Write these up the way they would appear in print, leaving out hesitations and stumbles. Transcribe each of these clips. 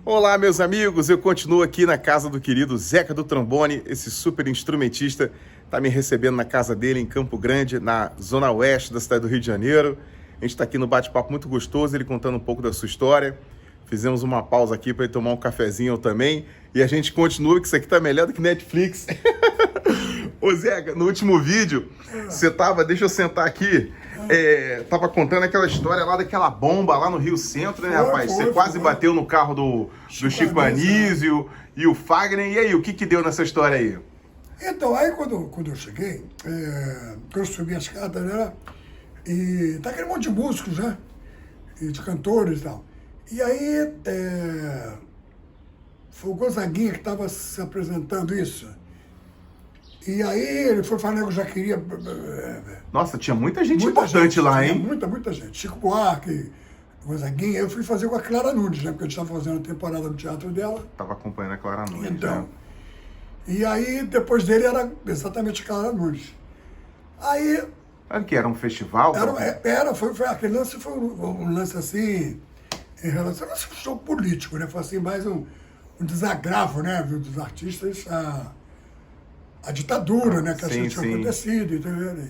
Olá, meus amigos, eu continuo aqui na casa do querido Zeca do Trombone, esse super instrumentista, está me recebendo na casa dele em Campo Grande, na zona oeste da cidade do Rio de Janeiro. A gente está aqui no bate-papo muito gostoso, ele contando um pouco da sua história. Fizemos uma pausa aqui para ele tomar um cafezinho também, e a gente continua, que isso aqui tá melhor do que Netflix. Ô Zeca, no último vídeo, você tava, deixa eu sentar aqui, tava contando aquela história lá daquela bomba lá no Rio Centro, né, rapaz? Você quase bateu no carro do Chico Anísio e o Fagner. E aí, o que deu nessa história aí? Então, aí quando eu cheguei, eu subi a escada, né? E tá aquele monte de músicos, né? E de cantores e tal. E aí, foi o Gonzaguinha que estava se apresentando isso. E aí ele foi falando que eu já queria... Nossa, tinha muita gente importante lá, hein? Muita gente. Chico Buarque, Gonzaguinha. Eu fui fazer com a Clara Nunes, né? Porque a gente estava fazendo a temporada no teatro dela. Tava acompanhando a Clara Nunes. Então. Né? E aí, depois dele, era exatamente a Clara Nunes. Aí... Era que era um festival? Foi aquele lance, foi um lance assim, em relação a um show político, né? Foi assim, mais um desagravo, né? Dos artistas a ditadura, né? Que tinha acontecido, entendeu?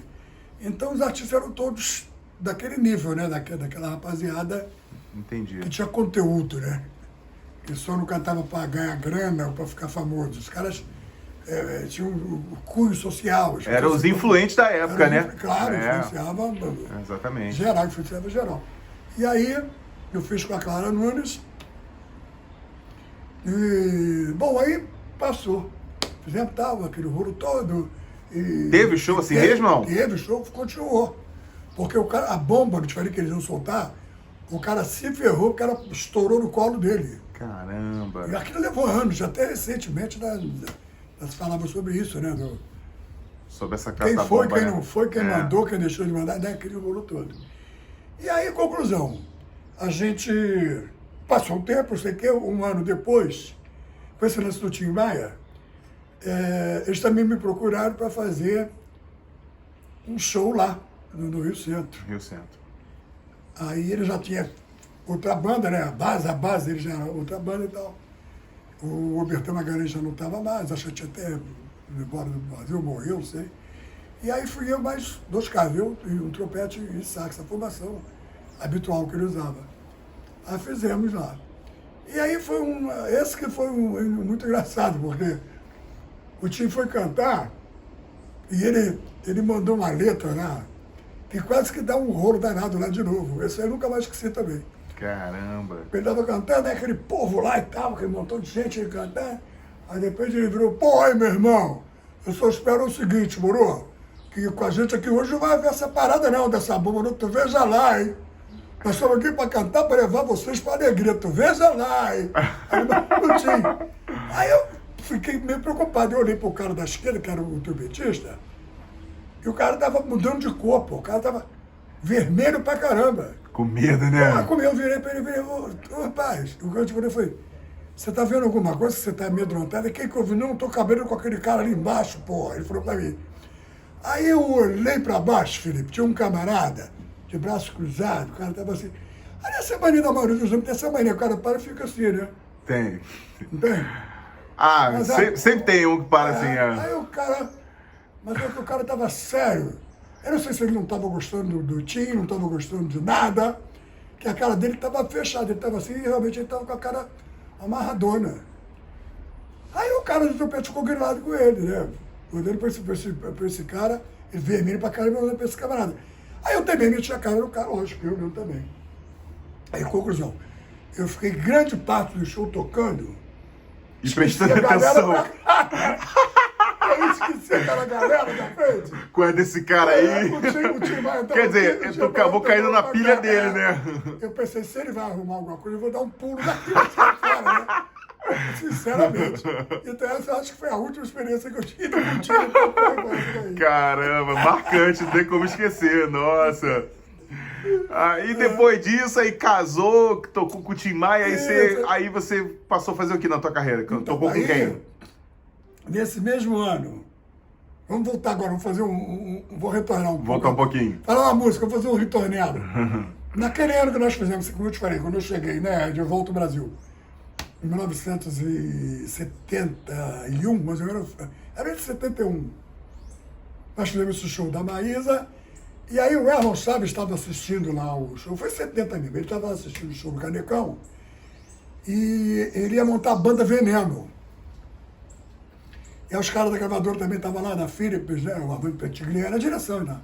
Então os artistas eram todos daquele nível, né? Daquela rapaziada. Entendi. Que tinha conteúdo, né? Que só não cantava para ganhar grana ou para ficar famoso. Os caras tinham o cunho social. Eram os influentes da época, né? Claro, influenciava. Exatamente. Influenciava geral. E aí, eu fiz com a Clara Nunes. E, bom, aí passou. Fizemos aquele rolo todo. E teve show assim mesmo, não? Teve show, continuou. Porque o cara, a bomba que eles iam soltar, o cara se ferrou, o cara estourou no colo dele. Caramba! E aquilo levou anos, até recentemente se falava sobre isso, né? Sobre essa casa quem da foi, bomba, quem né? não foi, quem mandou, quem deixou de mandar, né? Aquele rolo todo. E aí, conclusão, a gente passou um tempo, sei que um ano depois, com esse lance do Tim Maia, eles também me procuraram para fazer um show lá, no Rio Centro. Rio Centro. Aí ele já tinha outra banda, né? A base ele já era outra banda e tal. O Roberto Magalhães já não estava mais, acho que tinha até embora do Brasil, morreu, não sei. E aí fui eu mais 2 caras, eu e um trompete e sax, a formação habitual que ele usava. Aí fizemos lá. E aí foi esse que foi muito engraçado, porque o Tim foi cantar e ele mandou uma letra lá que quase que dá um rolo danado lá de novo. Esse aí eu nunca mais esqueci também. Caramba! Ele estava cantando, né, aquele povo lá e tal, aquele montão de gente ele cantando. Aí depois ele virou, pô, aí meu irmão, eu só espero o seguinte, moro? Que com a gente aqui hoje não vai haver essa parada não, dessa bomba, não, tu veja lá, hein? Nós estamos aqui para cantar, para levar vocês para alegria, tu veja lá, hein? Aí não tinha. Aí eu fiquei meio preocupado, eu olhei pro cara da esquerda, que era o trompetista, e o cara tava mudando de cor, pô, o cara tava vermelho pra caramba. Com medo, né? Eu virei pra ele, ô rapaz, o grande eu falei, você tá vendo alguma coisa que você tá amedrontado? Quem que eu vi? Não, tô cabendo com aquele cara ali embaixo, porra. Ele falou pra mim. Aí eu olhei pra baixo, Felipe, tinha um camarada, de braço cruzado, o cara tava assim. Aí essa mania da maioria dos homens tem essa mania, o cara para e fica assim, né? Tem. Não tem? Mas, sempre tem um que para assim, Aí o cara, mas é que o cara tava sério. Eu não sei se ele não estava gostando do Tim, não estava gostando de nada, que a cara dele estava fechada, ele estava assim, e realmente ele estava com a cara amarradona. Aí o cara do trompete ficou grilado com ele, né? Olhando para esse cara, ele vermelho pra caramba, olhando para esse camarada. Aí eu também meti a cara no cara, lógico, eu também. Aí, conclusão, eu fiquei grande parte do show tocando. E prestando atenção. Eu esqueci aquela galera da frente. Qual é desse cara aí? O time vai, quer dizer, tu acabou caindo na pilha dele, né? Eu pensei, se ele vai arrumar alguma coisa, eu vou dar um pulo daqui pra fora, né? Sinceramente. Então essa eu acho que foi a última experiência que eu tive com o time. Caramba, marcante, não tem como esquecer, nossa. Aí depois disso, aí casou, tocou com o Tim Maia, aí você passou a fazer o que na tua carreira? Tocou com quem? Nesse mesmo ano, vamos voltar agora, vamos fazer vou retornar um pouco. Voltar um pouquinho. Falar uma música, vou fazer um retorneado. Naquele ano que nós fizemos, como eu te falei, quando eu cheguei, né, de volta ao Brasil, em 1971, mais ou menos, era de 71. Nós fizemos esse show da Maísa, e aí o Erlon Chaves estava assistindo lá o show, foi 70 mesmo, ele estava assistindo o show do Canecão, e ele ia montar a banda Veneno. E aí os caras da gravadora também estavam lá, da Philips, né, uma banda Petiglier, na direção, né?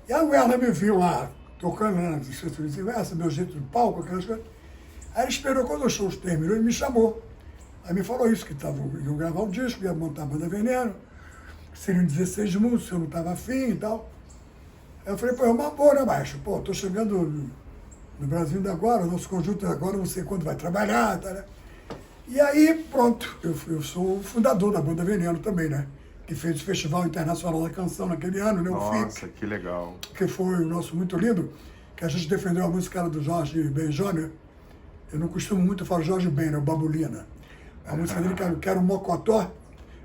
E aí o Erlon me viu lá, tocando, né, esse meu jeito de palco, aquelas coisas. Aí ele esperou quando o show terminou, ele me chamou. Aí me falou isso, que iam gravar um disco, ia montar a banda Veneno, seriam 16 músicos, eu não estava afim e tal. Aí eu falei, pô, é uma boa, né, maestro? Pô, tô chegando no Brasil ainda agora, o nosso conjunto agora, não sei quando vai trabalhar, tá, né? E aí, pronto, eu sou o fundador da banda Veneno também, né? Que fez o Festival Internacional da Canção naquele ano, né? Nossa, que legal. Que foi o nosso muito lindo, que a gente defendeu a música do Jorge Benjor, né? Eu não costumo muito falar Jorge Ben, né? O Babulina. A música dele, Quero um Mocotó.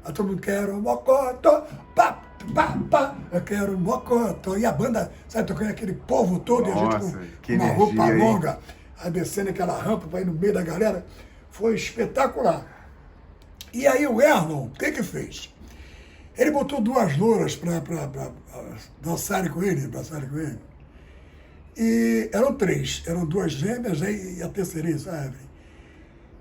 Aí todo mundo, quero um Mocotó, pá, pá, pá, eu quero um Mocotó. E a banda, sabe, tocando aquele povo todo, Nossa, e a gente com uma roupa longa, aí descendo aquela rampa para ir no meio da galera. Foi espetacular. E aí o Erlon, o que fez? Ele botou duas louras para dançarem com ele, E eram três, eram duas gêmeas e a terceira, sabe?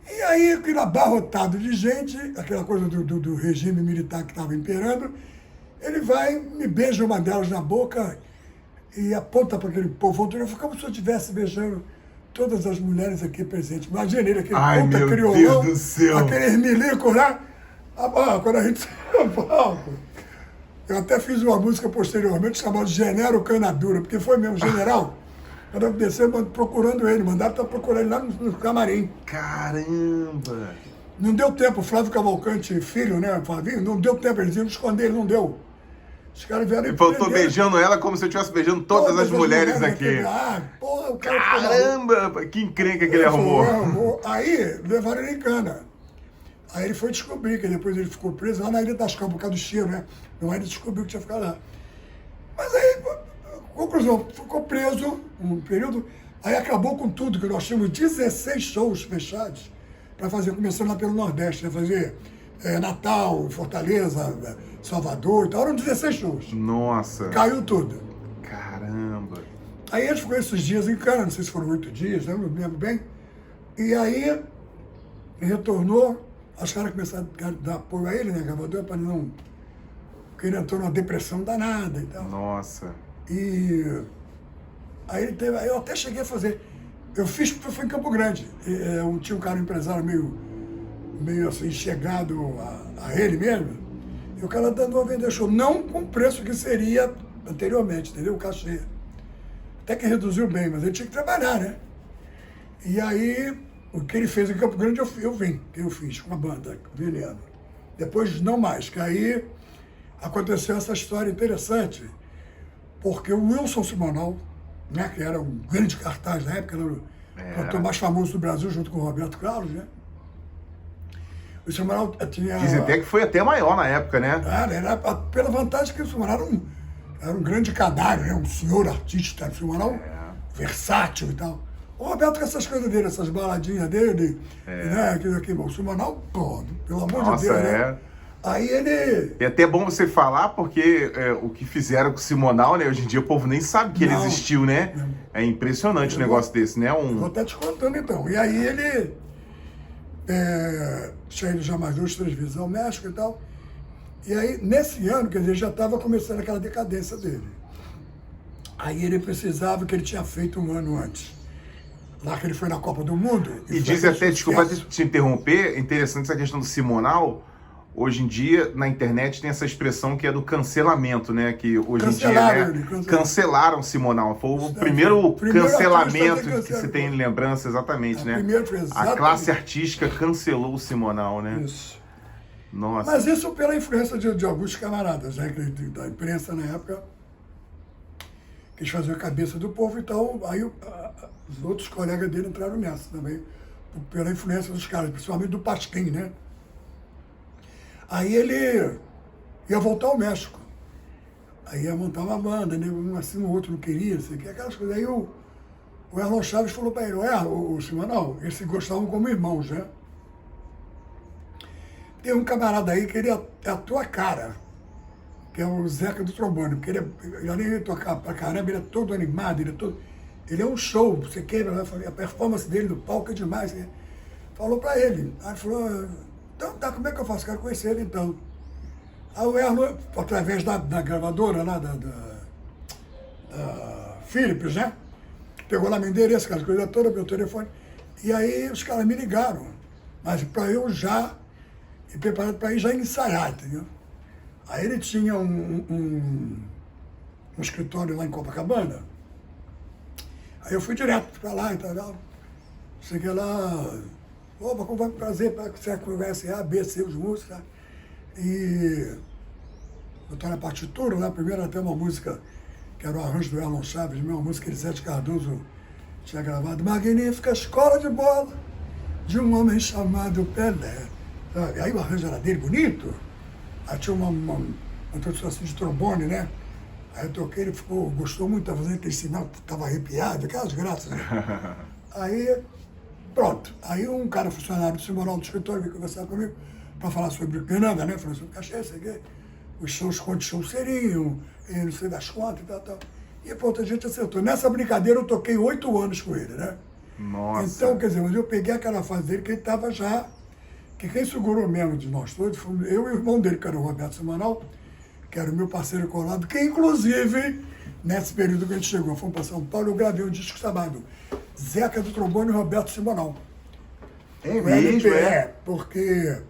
E aí, aquele abarrotado de gente, aquela coisa do regime militar que estava imperando, ele vai, me beija uma delas na boca e aponta para aquele povo todo, como se eu estivesse beijando todas as mulheres aqui presentes. Imagina ele, aquele puta criolão, aquele milico lá. Quando a gente saiu ao palco, eu até fiz uma música posteriormente chamada Genero Canadura, porque foi mesmo, general. Quando eu descer procurando ele, mandaram para procurar ele lá no camarim. Caramba! Não deu tempo, o Flávio Cavalcante, filho, né, Flavinho, não deu tempo, eles iam esconder, ele não deu. Os caras vieram e eu tô beijando ela como se eu estivesse beijando todas as mulheres aqui. Porra, o cara caramba! Que encrenca que ele arrumou. Aí levaram ele em cana. Aí ele foi descobrir, que depois ele ficou preso lá na Ilha das Campos, por causa do cheiro, né? Não aí ele descobriu que tinha ficado lá. Mas aí, conclusão, ficou preso um período, aí acabou com tudo, que nós tínhamos 16 shows fechados para fazer, começando lá pelo Nordeste, né? Fazer Natal, Fortaleza, Salvador e tal, eram 16 shows. Nossa! Caiu tudo. Caramba! Aí ele ficou esses dias em cana, não sei se foram 8 dias, né? Não me lembro bem. E aí retornou, os caras começaram a dar apoio a ele, né, gravador, para não... Porque ele entrou numa depressão danada e tal. Nossa! E aí ele teve, eu até cheguei a fazer, eu fiz porque foi em Campo Grande. Tinha um cara, um empresário meio assim, chegado a ele mesmo, e o cara dando a vender show, não com o preço que seria anteriormente, entendeu? O cachê. Até que reduziu bem, mas ele tinha que trabalhar, né? E aí, o que ele fez em Campo Grande, eu fiz com a banda, Veneno. Depois, não mais, que aí aconteceu essa história interessante, porque o Wilson Simonal, né, que era um grande cartaz na época, era o cantor mais famoso do Brasil, junto com o Roberto Carlos, né? O Simonal tinha... Dizem até que foi até maior na época, né? Era pela vantagem que o Simonal era um grande cadáver, né? Um senhor artista, o Simonal versátil e tal. O Roberto com essas coisas dele, essas baladinhas dele, né? O Simonal, pô, pelo amor de Deus, né? Aí ele... É até bom você falar, porque o que fizeram com o Simonal, né? Hoje em dia o povo nem sabe que ele existiu, né? É impressionante um negócio desse, né? Vou até te contando então. E aí ele tinha ido já mais 2, 3 vezes ao México e tal. E aí, nesse ano, quer dizer, já estava começando aquela decadência dele. Aí ele precisava, que ele tinha feito um ano antes. Lá que ele foi na Copa do Mundo. E diz até, desculpa te interromper, interessante essa questão do Simonal. Hoje em dia, na internet, tem essa expressão que é do cancelamento, né? Que hoje em dia, né, cancelaram o Simonal. Foi o primeiro cancelamento que você tem em lembrança, exatamente, né? A classe artística cancelou o Simonal, né? Isso. Nossa. Mas isso pela influência de alguns camaradas, né? Da imprensa na época, quis fazer a cabeça do povo, então aí os outros colegas dele entraram nessa também, pela influência dos caras, principalmente do Pasquim, né? Aí ele ia voltar ao México. Aí ia montar uma banda, né? Um assim, o outro não queria, sei que, aquelas coisas. Aí o Erlon Chaves falou para ele, o Simonal, eles se gostavam como irmãos, né? tem um camarada aí que ele é a tua cara, que é o Zeca do trombone, porque ele além de tocar pra caramba, ele é todo animado, ele é um show, você queira, né? A performance dele no palco é demais. Né? Falou pra ele, aí ele falou, então tá, como é que eu faço? Quero conhecer ele então. Aí o Erno, através da gravadora lá, da Philips, né? Pegou lá meu endereço, aquelas coisas todas, meu telefone. E aí os caras me ligaram, mas para eu já ir preparado para ir já ensaiar, entendeu? Aí ele tinha um escritório lá em Copacabana. Aí eu fui direto para lá e tal. Cheguei lá, opa, como vai prazer, você conhece A, B, C, os músicos, tá? E botou na partitura, lá primeiro até uma música que era o arranjo do Erlon Chaves, uma música que Elisete Cardoso tinha gravado, Magnífica Escola de Bola de um homem chamado Pelé. Sabe? Aí o arranjo era dele, bonito. Aí tinha uma introdução assim de trombone, né? Aí eu toquei, ele gostou muito, estava fazendo aquele sinal, estava arrepiado, aquelas graças. Né? Aí, pronto. Aí um cara funcionário do Simonal do escritório veio conversar comigo para falar sobre Piranga, né? Falou sobre cachê, sei que os shows, quantos shows seriam, e não sei das contas e tal. E pronto, a gente acertou. Nessa brincadeira eu toquei 8 anos com ele, né? Nossa. Então, quer dizer, mas eu peguei aquela fase dele que ele estava já, que quem segurou mesmo de nós todos foi eu e o irmão dele, que era o Roberto Simonal, que era o meu parceiro colado, que inclusive, nesse período que a gente chegou, fomos para São Paulo, eu gravei um disco chamado Zeca do Trombone e Roberto Simonal. É mesmo, porque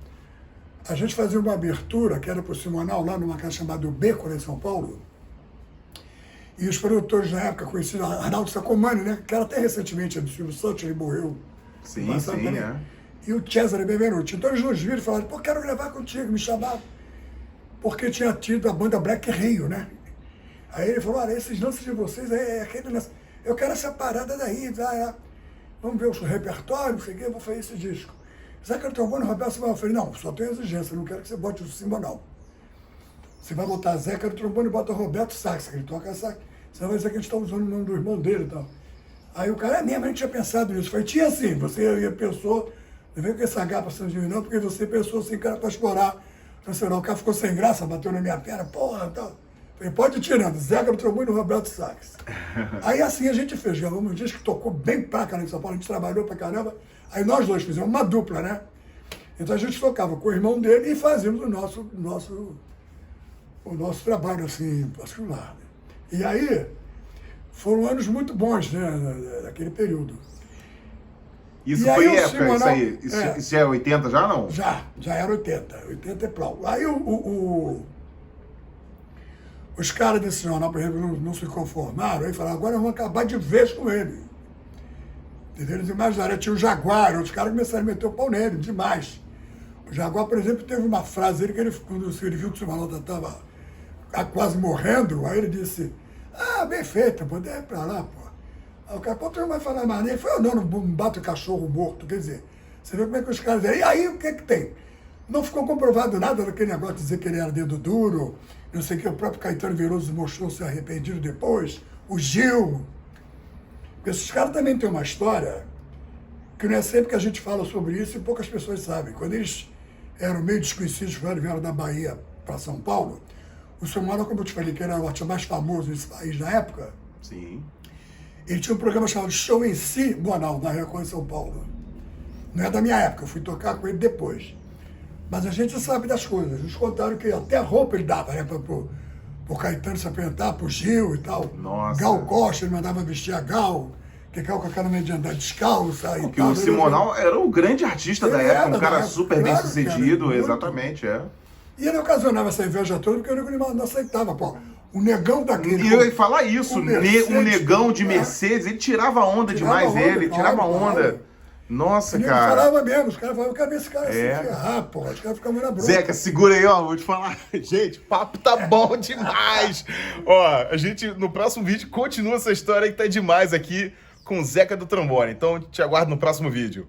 a gente fazia uma abertura, que era para o Simonal, lá numa casa chamada O Beco, lá em São Paulo, e os produtores na época, conhecidos, Arnaldo Sacomani, né, que era até recentemente do Silvio Santos, ele morreu. Sim, é. E o Cesare Benvenuti. Então eles nos viram e falaram, pô, quero gravar contigo, me chamaram. Porque tinha tido a banda Black Rio, né? Aí ele falou, olha, esses lances de vocês é aquele lance. Eu quero essa parada daí, tá? Vamos ver o repertório, não sei o quê, eu vou fazer esse disco. Zeca do Trombone, Roberto Simonal. Eu falei, não, só tem exigência, não quero que você bote o Simonal. Você vai botar Zeca do Trombone e bota Roberto Sax, que ele toca sax. Você vai dizer que a gente está usando o nome do irmão dele e tal. Aí o cara, é mesmo, a gente tinha pensado nisso. Eu falei, tinha sim, você pensou, não veio com essa gapa Sandinho não, porque você pensou assim, cara, para explorar. O cara ficou sem graça, bateu na minha perna, porra, tal. Falei, pode ir tirando, Zeca do Trombone e Roberto Sax. Aí assim a gente fez, gravamos um disco que tocou bem pra caramba em São Paulo, a gente trabalhou pra caramba. Aí nós dois fizemos uma dupla, né? Então a gente tocava com o irmão dele e fazíamos o nosso trabalho, assim, particular. E aí, foram anos muito bons, né, naquele período. Isso e foi aí, época, Simonal, isso aí? Isso já é 80 já, não? Já era 80 e plau. Aí os caras desse jornal, por exemplo, não se conformaram, aí falaram, agora vamos acabar de vez com ele. Entendeu? Eles imaginaram, tinha o Jaguar, os caras começaram a meter o pau nele, demais. O Jaguar, por exemplo, teve uma frase dele que ele, quando ele viu que o Simonal estava quase morrendo, aí ele disse, bem feito, pô, deixa pra lá, pô. Aí o cara, pô, tu não vai falar mais nele. Ele falou, não bate o cachorro morto, quer dizer, você vê como é que os caras dizem, e aí o que que tem? Não ficou comprovado nada daquele negócio de dizer que ele era dedo duro, não sei o que, o próprio Caetano Veloso mostrou-se arrependido depois, o Gil. Porque esses caras também têm uma história que não é sempre que a gente fala sobre isso e poucas pessoas sabem. Quando eles eram meio desconhecidos, quando vieram da Bahia para São Paulo, o Simonal, como eu te falei, que era o artista mais famoso nesse país na época, sim, ele tinha um programa chamado Show em Si, Bonal, na Record em São Paulo. Não é da minha época, eu fui tocar com ele depois. Mas a gente sabe das coisas. Nos contaram que até roupa ele dava, né, pro Caetano se apresentar, pro Gil e tal. Nossa. Gal Costa, ele mandava vestir a Gal, que Gal com aquela meio de andar descalça e porque tal. o Simonal era o grande artista da Ele época, era, um cara né? super bem Claro, sucedido, cara, muito. exatamente, é. E ele ocasionava essa inveja toda porque o nego não aceitava, pô. O negão daquele... E eu ia falar isso, o Mercedes, um negão de né? Mercedes, ele tirava onda Tirava demais, onda, ele, claro, tirava claro. onda. Nossa, O nego cara. falava mesmo, os caras falavam, eu quero ver esse cara É. se ferrar, pô. Os caras ficavam na bronca. Zeca, segura aí, ó, vou te falar. Gente, o papo tá bom demais. Ó, a gente, no próximo vídeo, continua essa história que tá demais aqui com o Zeca do Trombone. Então, te aguardo no próximo vídeo.